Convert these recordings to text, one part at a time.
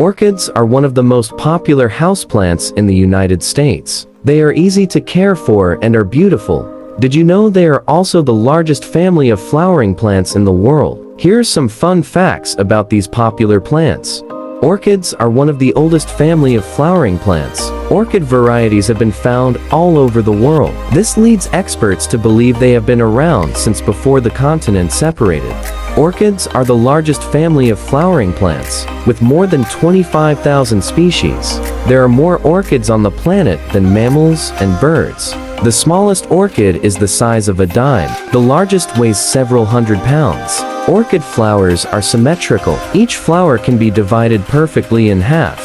Orchids are one of the most popular houseplants in the United States. They are easy to care for and are beautiful. Did you know they are also the largest family of flowering plants in the world? Here's some fun facts about these popular plants. Orchids are one of the oldest family of flowering plants. Orchid varieties have been found all over the world. This leads experts to believe they have been around since before the continent separated. Orchids are the largest family of flowering plants, with more than 25,000 species. There are more orchids on the planet than mammals and birds. The smallest orchid is the size of a dime. The largest weighs several hundred pounds. Orchid flowers are symmetrical. Each flower can be divided perfectly in half,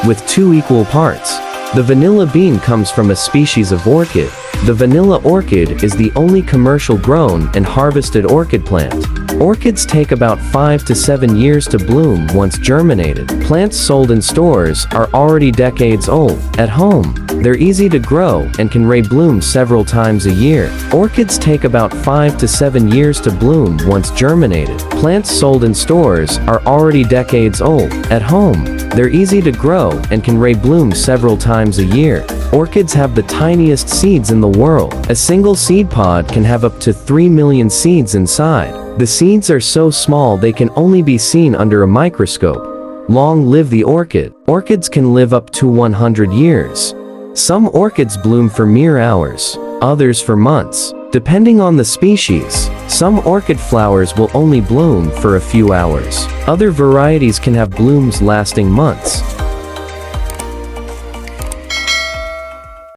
with 2 equal parts. The vanilla bean comes from a species of orchid. The vanilla orchid is the only commercial grown and harvested orchid plant. Orchids take about 5 to 7 years to bloom once germinated. Plants sold in stores are already decades old. At home, they're easy to grow and can bloom several times a year. Orchids take about 5 to 7 years to bloom once germinated. Plants sold in stores are already decades old. At home, they're easy to grow and can bloom several times a year. Orchids have the tiniest seeds in the world. A single seed pod can have up to 3 million seeds inside. The seeds are so small they can only be seen under a microscope. Long live the orchid. Orchids can live up to 100 years. Some orchids bloom for mere hours, others for months. Depending on the species, some orchid flowers will only bloom for a few hours. Other varieties can have blooms lasting months.